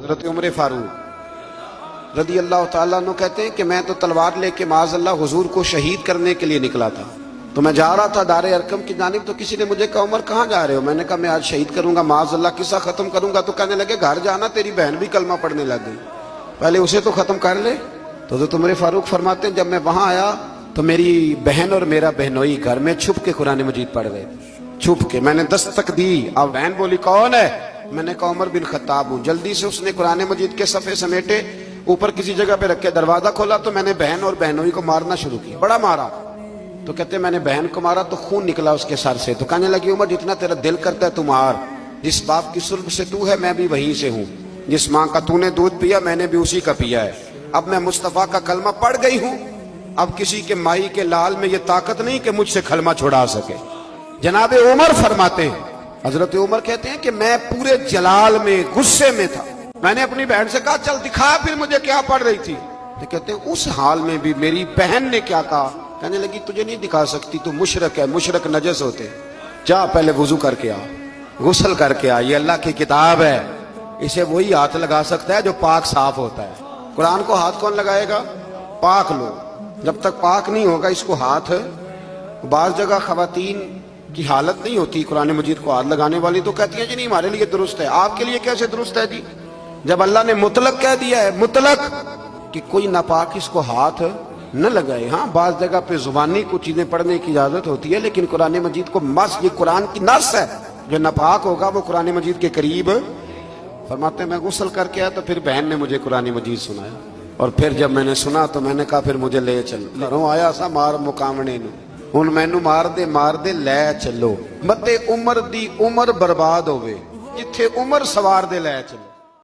حضرت عمر فاروق رضی اللہ تعالیٰ عنہ کہتے ہیں کہ میں تو تلوار لے کے معاذ اللہ حضور کو شہید کرنے کے لیے نکلا تھا، تو میں جا رہا تھا دار ارقم کی جانب، تو کسی نے مجھے کہا عمر کہاں جا رہے ہو؟ میں نے کہا میں آج شہید کروں گا، معاذ اللہ قصہ ختم کروں گا۔ تو کہنے لگے گھر جانا، تیری بہن بھی کلمہ پڑھنے لگ گئی، پہلے اسے تو ختم کر لے۔ تو حضرت عمر فاروق فرماتے ہیں جب میں وہاں آیا تو میری بہن اور میرا بہنوئی گھر میں چھپ کے قرآن مجید پڑھ رہے، چھپ کے۔ میں نے دستک دی، اب بہن بولی کون ہے؟ میں نے کہا عمر بن خطاب ہوں۔ جلدی سے اس نے قرآن مجید کے صفحے سمیٹے اوپر کسی جگہ پہ رکھ کے دروازہ کھولا، تو میں نے بہن اور بہنوئی کو مارنا شروع کیا، بڑا مارا۔ تو کہتے میں نے بہن کو مارا تو خون نکلا اس کے سر سے، تو کہنے لگی عمر جتنا تیرا دل کرتا ہے تو مار، جس باپ کی صلب سے تو ہے میں بھی وہیں سے ہوں، جس ماں کا تو نے دودھ پیا میں نے بھی اسی کا پیا ہے، اب میں مصطفیٰ کا کلمہ پڑھ گئی ہوں، اب کسی کے مائی کے لال میں یہ طاقت نہیں کہ مجھ سے کلمہ چھڑا سکے۔ جناب عمر فرماتے ہیں، حضرت عمر کہتے ہیں کہ میں پورے جلال میں غصے میں تھا، میں نے اپنی بہن سے کہا چل دکھا پھر مجھے کیا پڑھ رہی تھی۔ تو کہتے ہیں اس حال میں بھی میری بہن نے کیا کہا، کہنے لگی تجھے نہیں دکھا سکتی، تو مشرک ہے، مشرک نجس ہوتے، جا پہلے وضو کر کے آ، غسل کر کے آ، یہ اللہ کی کتاب ہے، اسے وہی ہاتھ لگا سکتا ہے جو پاک صاف ہوتا ہے۔ قرآن کو ہاتھ کون لگائے گا؟ پاک لوگ، جب تک پاک نہیں ہوگا اس کو ہاتھ۔ بعض جگہ خواتین کی حالت نہیں ہوتی قرآن مجید کو ہاتھ لگانے والی، تو کہتی ہیں جی نہیں ہمارے لیے درست ہے، آپ کے لیے کیسے درست ہے جی؟ جب اللہ نے مطلق کہہ دیا ہے، مطلق کہ کوئی ناپاک اس کو ہاتھ نہ لگائے۔ ہاں بعض جگہ پہ زبانی کچھ چیزیں پڑھنے کی اجازت ہوتی ہے، لیکن قرآن مجید کو مس، یہ قرآن کی نص ہے، جو ناپاک ہوگا وہ قرآن مجید کے قریب۔ فرماتے ہیں میں غسل کر کے آیا تو پھر بہن نے مجھے قرآن مجید سنایا، اور پھر جب میں نے سنا تو میں نے کہا پھر مجھے لے چل، گھروں آیا سا مار مقامنے نو، ہن مینو مار دے لے چلو، متے عمر دی عمر برباد ہوئے، جتھے عمر سوار دے لے چلو۔